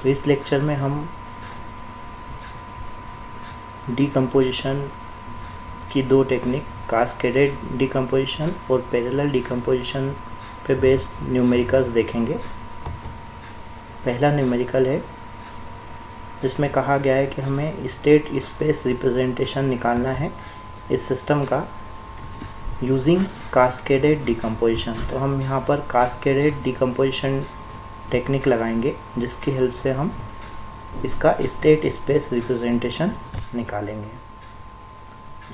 तो इस लेक्चर में हम डिकम्पोजिशन की दो टेक्निक, कास्केडेड डिकम्पोजिशन और पैरेलल डिकम्पोजिशन पे बेस्ड न्यूमेरिकल्स देखेंगे। पहला न्यूमेरिकल है जिसमें कहा गया है कि हमें स्टेट स्पेस रिप्रेजेंटेशन निकालना है इस सिस्टम का यूजिंग कास्केडेड डिकम्पोजिशन। तो हम यहाँ पर कास्केडेड डिकम्पोजिशन टेक्निक लगाएंगे जिसकी हेल्प से हम इसका स्टेट स्पेस रिप्रेजेंटेशन निकालेंगे।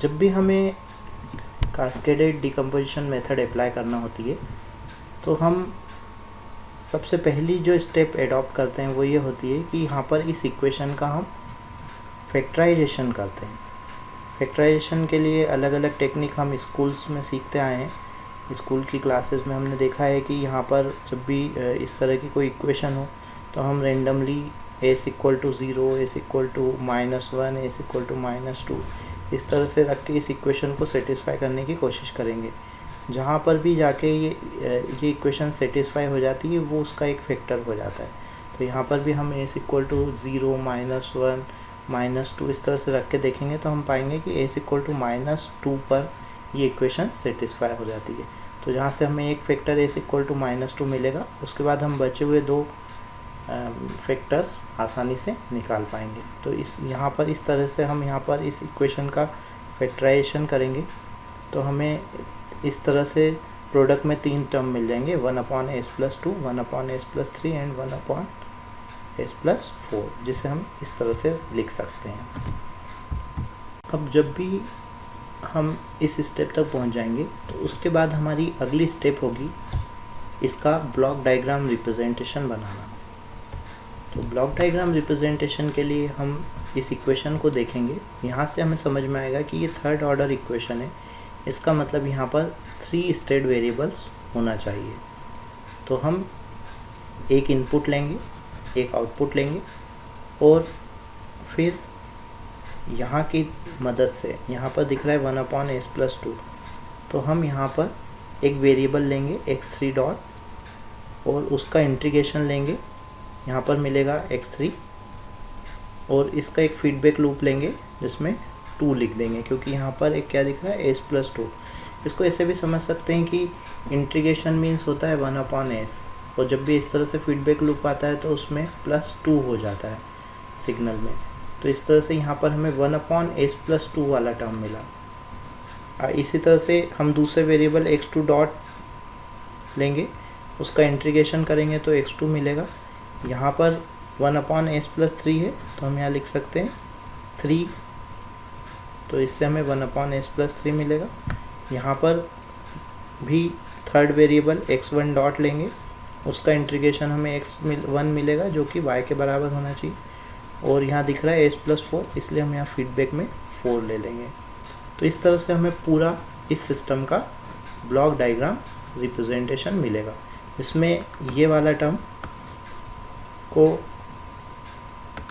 जब भी हमें कास्केडेड डिकम्पोजिशन मेथड अप्लाई करना होती है तो हम सबसे पहली जो स्टेप एडॉप्ट करते हैं वो ये होती है कि यहाँ पर इस इक्वेशन का हम फैक्टराइजेशन करते हैं। फैक्टराइजेशन के लिए अलग अलग टेक्निक हम स्कूल्स में सीखते आए हैं। स्कूल की क्लासेस में हमने देखा है कि यहाँ पर जब भी इस तरह की कोई इक्वेशन हो तो हम randomly s equal to 0, s equal to -1, s equal to -2 इस तरह से रख के इस इक्वेशन को सेटिस्फाई करने की कोशिश करेंगे। जहाँ पर भी जाके ये इक्वेशन सेटिस्फाई हो जाती है वो उसका एक फैक्टर हो जाता है। तो यहाँ पर भी हम s इक्वल टू 0, -1, -2 इस तरह से रख के देखेंगे तो हम पाएंगे कि s इक्वल टू -2 पर ये इक्वेशन सेटिस्फाई हो जाती है। तो जहाँ से हमें एक फैक्टर s इक्वल टू -2 मिलेगा, उसके बाद हम बचे हुए दो फैक्टर्स आसानी से निकाल पाएंगे। तो यहाँ पर इस तरह से हम यहाँ पर इस इक्वेशन का फैक्टराइजेशन करेंगे तो हमें इस तरह से प्रोडक्ट में 3 टर्म मिल जाएंगे, 1/s+2, 1/s+3 एंड 1/s+4, जिसे हम इस तरह से लिख सकते हैं। अब जब भी हम इस स्टेप तक पहुंच जाएंगे तो उसके बाद हमारी अगली स्टेप होगी इसका ब्लॉक डायग्राम रिप्रेजेंटेशन बनाना। तो ब्लॉक डायग्राम रिप्रेजेंटेशन के लिए हम इस इक्वेशन को देखेंगे। यहाँ से हमें समझ में आएगा कि ये थर्ड ऑर्डर इक्वेशन है, इसका मतलब यहाँ पर 3 स्टेट वेरिएबल्स होना चाहिए। तो हम एक इनपुट लेंगे, एक आउटपुट लेंगे और फिर यहाँ की मदद से, यहाँ पर दिख रहा है 1/s+2, तो हम यहाँ पर एक वेरिएबल लेंगे x3 डॉट और उसका इंटीग्रेशन लेंगे, यहाँ पर मिलेगा x3 और इसका एक फीडबैक लूप लेंगे जिसमें 2 लिख देंगे क्योंकि यहाँ पर एक क्या दिख रहा है s+2। इसको ऐसे भी समझ सकते हैं कि इंटीग्रेशन मीन्स होता है 1/s और जब भी इस तरह से फीडबैक लूप आता है तो उसमें +2 हो जाता है सिग्नल में। तो इस तरह से यहाँ पर हमें 1/s+2 वाला टर्म मिला। इसी तरह से हम दूसरे वेरिएबल x2 डॉट लेंगे, उसका इंटीग्रेशन करेंगे तो x2 मिलेगा। यहाँ पर 1/s+3 है तो हम यहाँ लिख सकते हैं 3, तो इससे हमें 1/s+3 मिलेगा। यहाँ पर भी थर्ड वेरिएबल x1 डॉट लेंगे, उसका इंटीग्रेशन हमें x1 मिलेगा जो कि y के बराबर होना चाहिए और यहाँ दिख रहा है s+4, इसलिए हम यहाँ फीडबैक में 4 ले लेंगे। तो इस तरह से हमें पूरा इस सिस्टम का ब्लॉक डायग्राम रिप्रेजेंटेशन मिलेगा। इसमें ये वाला टर्म को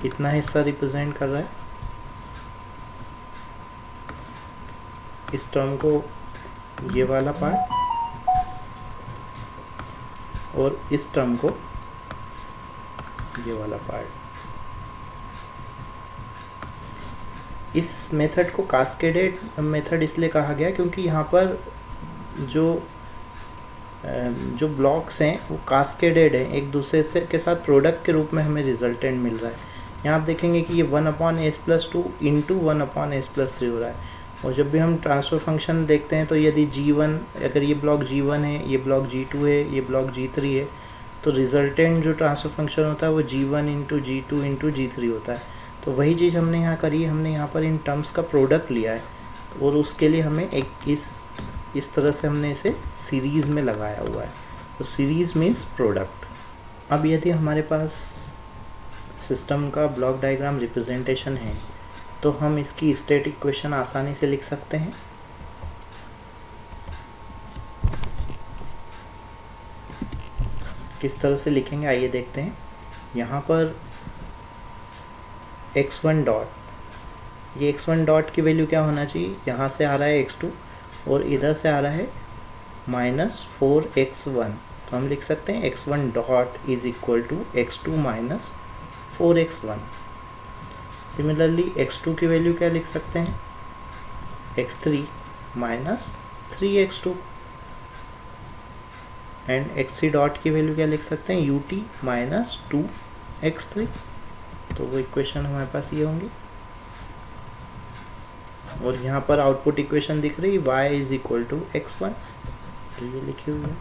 इतना हिस्सा रिप्रेजेंट कर रहा है, इस टर्म को ये वाला पार्ट और इस टर्म को ये वाला पार्ट। इस मेथड को कास्केडेड मेथड इसलिए कहा गया क्योंकि यहाँ पर जो ब्लॉक्स हैं वो कास्केडेड हैं, एक दूसरे से के साथ प्रोडक्ट के रूप में हमें रिजल्टेंट मिल रहा है। यहाँ आप देखेंगे कि ये 1/s+2 इंटू 1/s+3 हो रहा है और जब भी हम ट्रांसफ़र फंक्शन देखते हैं तो यदि G1, अगर ये ब्लॉक G1 है, ये ब्लॉक G2 है, ये ब्लॉक G3 है, तो रिजल्टेंट जो ट्रांसफ़र फंक्शन होता है वो G1 into G2 into G3 होता है। तो वही चीज़ हमने यहाँ करी है, हमने यहाँ पर इन टर्म्स का प्रोडक्ट लिया है और उसके लिए हमें एक इस तरह से हमने इसे सीरीज़ में लगाया हुआ है। तो सीरीज़ मीन्स प्रोडक्ट। अब यदि हमारे पास सिस्टम का ब्लॉक डायग्राम रिप्रेजेंटेशन है तो हम इसकी स्टेट इक्वेशन आसानी से लिख सकते हैं। किस तरह से लिखेंगे आइए देखते हैं। यहाँ पर x1 डॉट, ये x1 डॉट की वैल्यू क्या होना चाहिए, यहाँ से आ रहा है x2 और इधर से आ रहा है -4x1, तो हम लिख सकते हैं x1 dot is equal to x2 - 4x1। Similarly x2 की वैल्यू क्या लिख सकते हैं, x3 minus 3x2, and x3 dot की वैल्यू क्या लिख सकते हैं, ut माइनस 2x3। तो वो इक्वेशन हमारे पास ये होंगी। और यहाँ पर आउटपुट इक्वेशन दिख रही y is equal to x1, तो ये लिखी हुई है।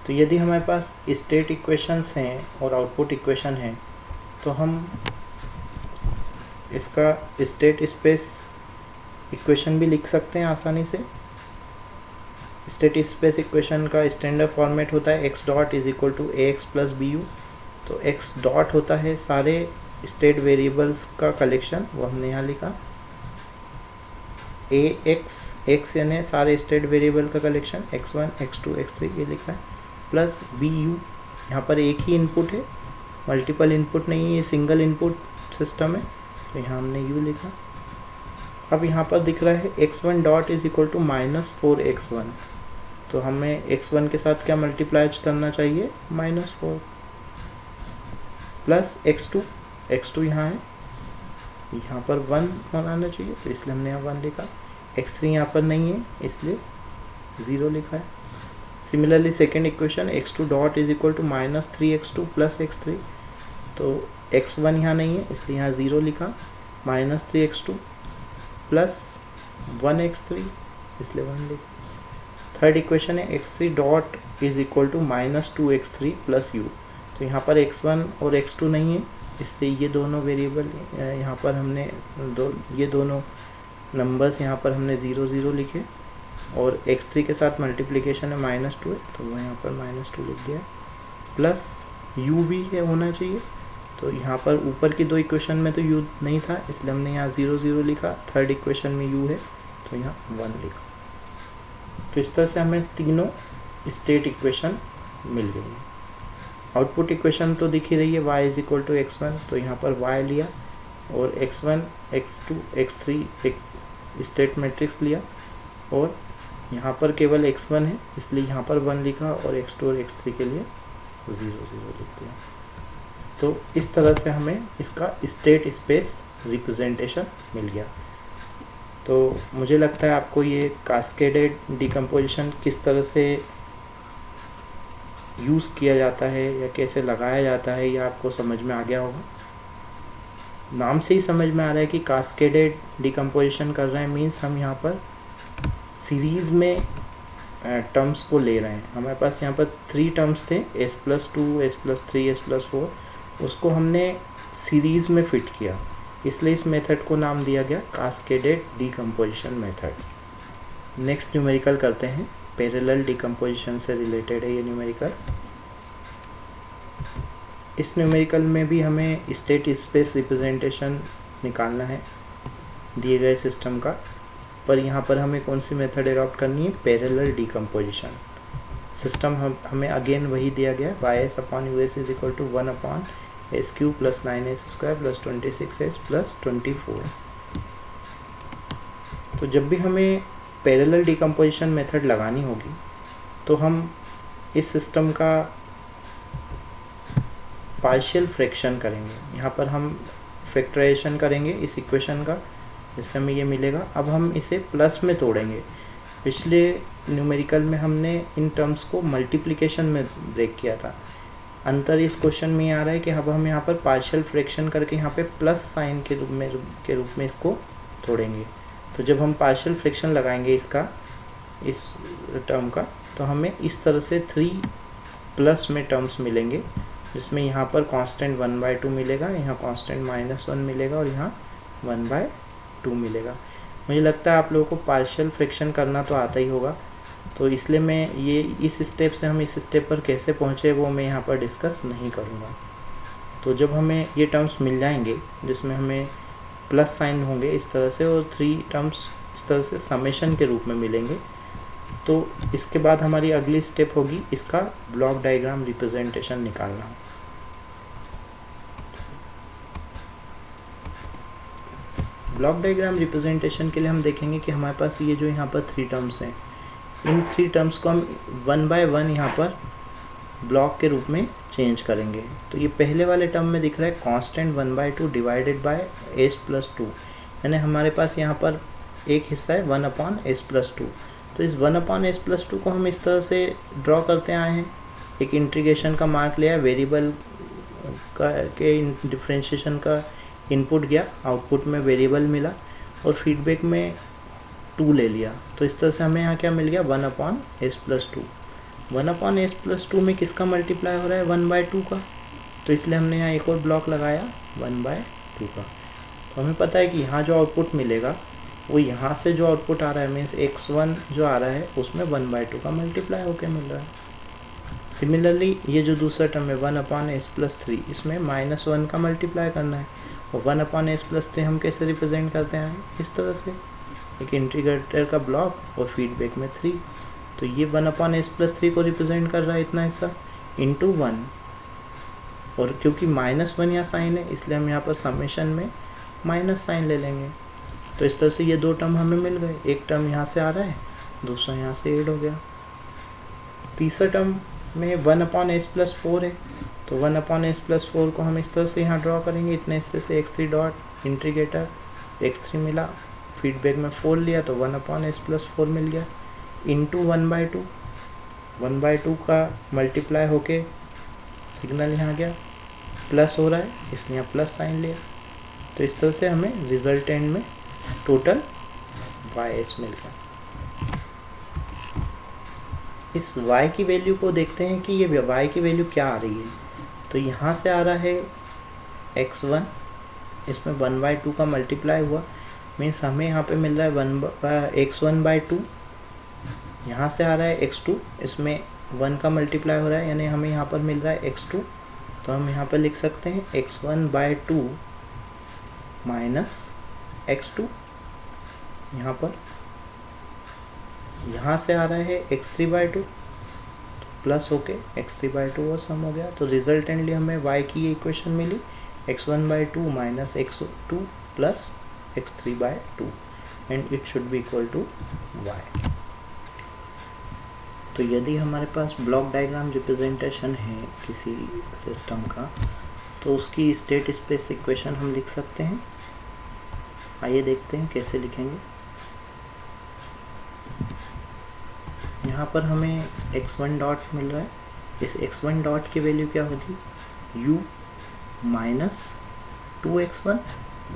तो यदि हमारे पास स्टेट इक्वेशंस हैं और आउटपुट इक्वेशन है, तो हम इसका स्टेट स्पेस इक्वेशन भी लिख सकते हैं आसानी से। स्टेट स्पेस इक्वेशन का स्टैंडर्ड फॉर्मेट होता है x dot is equal to ax plus bu। तो x डॉट होता है सारे स्टेट वेरिएबल्स का कलेक्शन, वो हमने यहाँ लिखा। x यानी सारे स्टेट वेरिएबल का कलेक्शन, x1 x2 x3 ये लिखा है, प्लस bu। यहाँ पर एक ही इनपुट है, मल्टीपल इनपुट नहीं है, ये सिंगल इनपुट सिस्टम है, तो यहाँ हमने u लिखा। अब यहाँ पर दिख रहा है x1 dot is equal to minus 4x1, तो हमें x1 के साथ क्या मल्टीप्लाई करना चाहिए, -4, प्लस x2 यहाँ है, यहाँ पर 1 बनाना चाहिए, तो इसलिए हमने यहाँ 1 लिखा। x3 यहाँ पर नहीं है इसलिए 0 लिखा है। Similarly second equation x2 dot is equal to minus 3x2 plus x3, तो x1 यहाँ नहीं है इसलिए यहाँ 0 लिखा, माइनस 3x2 प्लस 1x3 इसलिए 1 लिखा। थर्ड इक्वेशन है x3 dot is equal to minus 2x3 plus u, तो यहाँ पर x1 और x2 नहीं है इसलिए ये दोनों वेरिएबल यहाँ पर हमने ये दोनों नंबर्स यहाँ पर हमने 0 0 लिखे, और x3 के साथ मल्टीप्लिकेशन है -2 है, तो वो यहाँ पर -2 लिख दिया, प्लस u भी है होना चाहिए। तो यहाँ पर ऊपर की दो इक्वेशन में तो u नहीं था इसलिए हमने यहाँ 0 0 लिखा, थर्ड इक्वेशन में u है तो यहाँ 1 लिखा। तो इस तरह से हमें तीनों स्टेट इक्वेशन मिल गई है। आउटपुट इक्वेशन तो दिख ही रही है, y is equal to x1, तो यहाँ पर y लिया, और x1 x2 x3 एक स्टेट मैट्रिक्स लिया, और यहाँ पर केवल x1 है इसलिए यहाँ पर 1 लिखा, और x2 और x3 के लिए 0 0 लिख दिया। तो इस तरह से हमें इसका स्टेट स्पेस रिप्रेजेंटेशन मिल गया। तो मुझे लगता है आपको ये कास्केडेड डिकम्पोजिशन किस तरह से यूज़ किया जाता है या कैसे लगाया जाता है, ये आपको समझ में आ गया होगा। नाम से ही समझ में आ रहा है कि कास्केडेड डिकम्पोजिशन कर रहे हैं, मीन्स हम यहाँ पर सीरीज़ में टर्म्स को ले रहे हैं। हमारे पास यहाँ पर 3 टर्म्स थे, s+2 s+3 s+4, उसको हमने सीरीज़ में फिट किया, इसलिए इस मेथड को नाम दिया गया cascaded decomposition method. Next numerical करते हैं, पैरेलल डिकम्पोजिशन से रिलेटेड है ये न्यूमेरिकल। इस न्यूमेरिकल में भी हमें स्टेट स्पेस रिप्रेजेंटेशन निकालना है दिए गए सिस्टम का, पर यहाँ पर हमें कौन सी मेथड अडॉप्ट करनी है, पैरेलल डिकम्पोजिशन। सिस्टम हमें अगेन वही दिया गया, y/us is equal to 1/s³ plus 9s² plus 26s plus 24। तो जब भी हमें पैरेलल डिकम्पोजिशन मेथड लगानी होगी तो हम इस सिस्टम का पार्शियल फ्रैक्शन करेंगे। यहाँ पर हम फैक्टराइजेशन करेंगे इस इक्वेशन का, जिससे हमें ये मिलेगा। अब हम इसे प्लस में तोड़ेंगे। पिछले न्यूमेरिकल में हमने इन टर्म्स को मल्टीप्लिकेशन में ब्रेक किया था। अंतर इस क्वेश्चन में आ रहा है कि अब हम यहाँ पर पार्शियल फ्रैक्शन करके यहाँ पे प्लस साइन के रूप में इसको तोड़ेंगे। तो जब हम पार्शियल फ्रैक्शन लगाएंगे इसका, इस टर्म का, तो हमें इस तरह से 3 प्लस में टर्म्स मिलेंगे, जिसमें यहाँ पर कांस्टेंट 1/2 मिलेगा, यहाँ कांस्टेंट -1 मिलेगा, और यहाँ 1/2 मिलेगा। मुझे लगता है आप लोगों को पार्शियल फ्रैक्शन करना तो आता ही होगा, तो इसलिए मैं ये इस स्टेप से हम इस स्टेप पर कैसे पहुँचे वो मैं यहाँ पर डिस्कस नहीं करूँगा। तो जब हमें ये टर्म्स मिल जाएंगे जिसमें हमें प्लस साइन होंगे इस तरह से, और 3 टर्म्स इस तरह से समेशन के रूप में मिलेंगे, तो इसके बाद हमारी अगली स्टेप होगी इसका ब्लॉक डायग्राम रिप्रेजेंटेशन निकालना। ब्लॉक डायग्राम रिप्रेजेंटेशन के लिए हम देखेंगे कि हमारे पास ये जो यहाँ पर 3 टर्म्स हैं, इन 3 टर्म्स को हम 1 बाय 1 यहाँ पर ब्लॉक के रूप में चेंज करेंगे। तो ये पहले वाले टर्म में दिख रहा है कांस्टेंट 1/2 डिवाइडेड बाय s+2, यानी हमारे पास यहाँ पर एक हिस्सा है 1/s+2। तो इस 1/s+2 को हम इस तरह से ड्रॉ करते आए हैं, एक इंटीग्रेशन का मार्क लिया, वेरिएबल का के डिफ्रेंशिएशन का इनपुट गया, आउटपुट में वेरिएबल मिला और फीडबैक में 2 ले लिया। तो इस तरह से हमें यहाँ क्या मिल गया 1/s+2। 1/s+2 में किसका मल्टीप्लाई हो रहा है 1/2 का, तो इसलिए हमने यहाँ एक और ब्लॉक लगाया 1/2 का। तो हमें पता है कि यहाँ जो आउटपुट मिलेगा वो यहाँ से जो आउटपुट आ रहा है मीन्स x1 जो आ रहा है उसमें 1/2 का मल्टीप्लाई होकर मिल रहा है। सिमिलरली ये जो दूसरा टर्म है 1/s+3, इसमें -1 का मल्टीप्लाई करना है, और 1/s+3 हम कैसे रिप्रेजेंट करते हैं इस तरह से, एक इंटीग्रेटर का ब्लॉक और फीडबैक में 3। तो ये 1/s+3 को रिप्रेजेंट कर रहा है इतना हिस्सा इंटू 1, और क्योंकि -1 यहाँ साइन है इसलिए हम यहाँ पर समेशन में माइनस साइन ले लेंगे। तो इस तरह से ये दो टर्म हमें मिल गए, एक टर्म यहाँ से आ रहा है, दूसरा यहाँ से ऐड हो गया। तीसरा टर्म में 1/s+4 है, तो 1/s+4 को हम इस तरह से यहाँ ड्रॉ करेंगे, इतने हिस्से से x3 डॉट इंटीग्रेटर x3 मिला, फीडबैक में 4 लिया तो 1/s+4 मिल गया इंटू 1/2। 1/2 का मल्टीप्लाई होके सिग्नल यहाँ गया, प्लस हो रहा है इसलिए यहाँ प्लस साइन लिया। तो इस तरह से हमें रिजल्टेंट में टोटल y(s) मिल गया। इस y की वैल्यू को देखते हैं कि ये y की वैल्यू क्या आ रही है। तो यहाँ से आ रहा है x1, इसमें 1/2 का मल्टीप्लाई हुआ, मीन्स हमें यहाँ पे मिल रहा है x1/2। यहाँ से आ रहा है x2, इसमें 1 का मल्टीप्लाई हो रहा है, यानी हमें यहाँ पर मिल रहा है x2। तो हम यहाँ पर लिख सकते हैं x1/2 माइनस x2। यहाँ पर यहाँ से आ रहा है x3/2, तो प्लस होके x3/2 और सम हो गया। तो रिजल्टेंटली हमें y की ये इक्वेशन मिली x1/2 minus x2 plus x3/2 and it should be equal to y। तो यदि हमारे पास ब्लॉक डायग्राम रिप्रेजेंटेशन है किसी सिस्टम का, तो उसकी स्टेट स्पेस इक्वेशन हम लिख सकते हैं। आइए देखते हैं कैसे लिखेंगे। यहाँ पर हमें x1 डॉट मिल रहा है, इस x1 डॉट की वैल्यू क्या होगी u माइनस 2x1,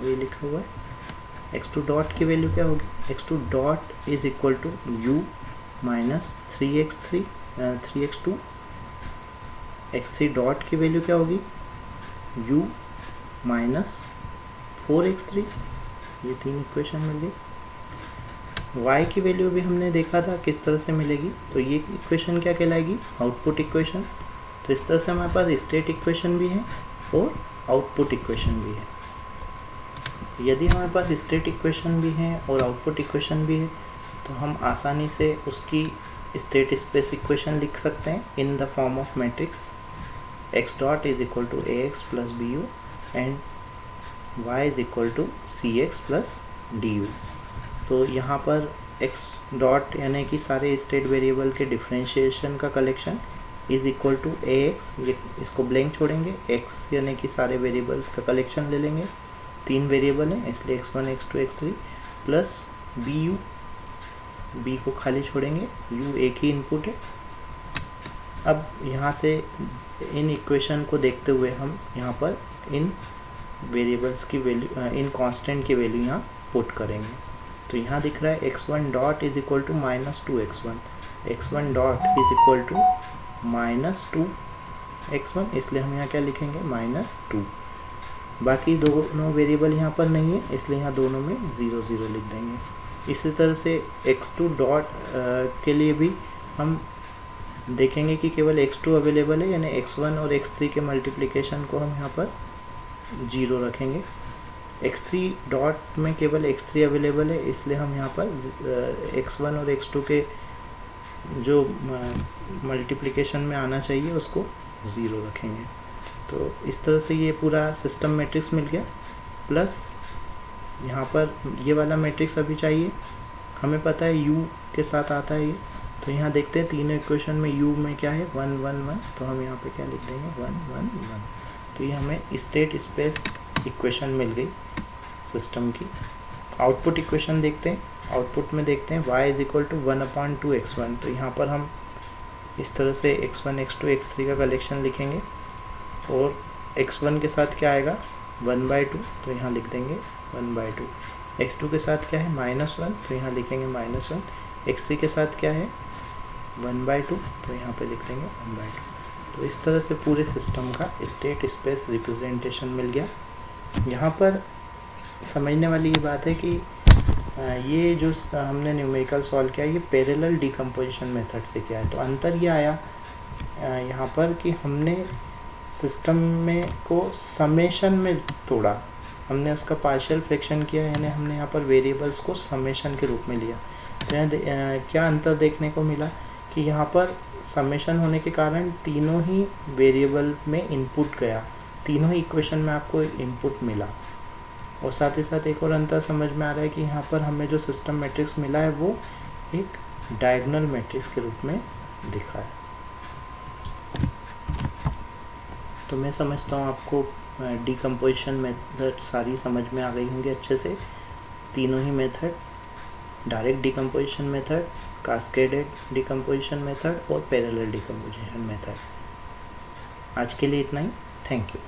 ये लिखा हुआ है। x2 डॉट की वैल्यू क्या होगी, x2 dot is equal to u minus 3x2। x3 dot की वैल्यू क्या होगी u माइनस 4x3। ये तीन इक्वेशन मिल गई। y की वैल्यू भी हमने देखा था किस तरह से मिलेगी, तो ये इक्वेशन क्या कहलाएगी आउटपुट इक्वेशन। तो इस तरह से हमारे पास स्टेट इक्वेशन भी है और आउटपुट इक्वेशन भी है। यदि हमारे पास स्टेट इक्वेशन भी है और आउटपुट इक्वेशन भी है तो हम आसानी से उसकी स्टेट स्पेस इक्वेशन लिख सकते हैं in the form of matrix x dot is equal to ax plus bu and y is equal to cx plus du। तो यहाँ पर x डॉट यानी कि सारे स्टेट वेरिएबल के डिफरेंशिएशन का collection is equal to ax, ये इसको ब्लैंक छोड़ेंगे, x यानी कि सारे वेरिएबल्स का कलेक्शन ले लेंगे, 3 वेरिएबल हैं इसलिए x1 x2 x3 plus bu, b को खाली छोड़ेंगे, u एक ही इनपुट है। अब यहाँ से इन इक्वेशन को देखते हुए हम यहाँ पर इन वेरिएबल्स की वैल्यू, इन कांस्टेंट की वैल्यू यहाँ पुट करेंगे। तो यहाँ दिख रहा है x1 dot is equal to minus 2x1, x1 dot is equal to minus 2x1, इसलिए हम यहाँ क्या लिखेंगे -2। बाकी दोनों वेरिएबल यहाँ पर नहीं है इसलिए यहाँ दोनों में 0 0 लिख देंगे। इसी तरह से x2 डॉट के लिए भी हम देखेंगे कि केवल x2 अवेलेबल है, यानी x1 और x3 के मल्टीप्लिकेशन को हम यहाँ पर 0 रखेंगे। x3 डॉट में केवल x3 अवेलेबल है इसलिए हम यहाँ पर x1 और x2 के जो मल्टीप्लिकेशन में आना चाहिए उसको 0 रखेंगे। तो इस तरह से ये पूरा सिस्टम मैट्रिक्स मिल गया। प्लस यहाँ पर ये वाला मैट्रिक्स अभी चाहिए, हमें पता है u के साथ आता है ये, तो यहाँ देखते हैं तीनों इक्वेशन में u में क्या है 1 1 1, तो हम यहाँ पे क्या लिख देंगे 1 1 1। तो ये हमें स्टेट स्पेस इक्वेशन मिल गई सिस्टम की। आउटपुट इक्वेशन देखते हैं, आउटपुट में देखते हैं y is equal to 1/2 x1। तो यहाँ पर हम इस तरह से x1 x2 x3 का कलेक्शन लिखेंगे और x1 के साथ क्या आएगा 1/2, तो यहाँ लिख देंगे 1/2। x2 के साथ क्या है -1, तो यहाँ लिखेंगे -1। x3 के साथ क्या है 1/2, तो यहाँ पे लिख देंगे 1/2। तो इस तरह से पूरे सिस्टम का स्टेट स्पेस रिप्रेजेंटेशन मिल गया। यहाँ पर समझने वाली ये बात है कि ये जो हमने न्यूमेरिकल सॉल्व किया ये पैरेलल डिकम्पोजिशन मेथड से किया है। तो अंतर ये आया यहाँ पर कि हमने सिस्टम में को समेशन में तोड़ा, हमने उसका पार्शियल फ्रैक्शन किया, यानी हमने यहाँ पर वेरिएबल्स को समेशन के रूप में लिया। तो यहाँ क्या अंतर देखने को मिला कि यहाँ पर समेशन होने के कारण तीनों ही वेरिएबल में इनपुट गया, तीनों ही इक्वेशन में आपको इनपुट मिला। और साथ ही साथ एक और अंतर समझ में आ रहा है कि यहाँ पर हमें जो सिस्टम मैट्रिक्स मिला है वो एक डायगोनल मैट्रिक्स के रूप में दिखा है। तो मैं समझता हूँ आपको डिकम्पोजिशन मेथड सारी समझ में आ गई होंगी अच्छे से। तीनों ही method, direct decomposition method, cascaded decomposition method और पैरेलल डिकम्पोजिशन मेथड। आज के लिए इतना ही। Thank you.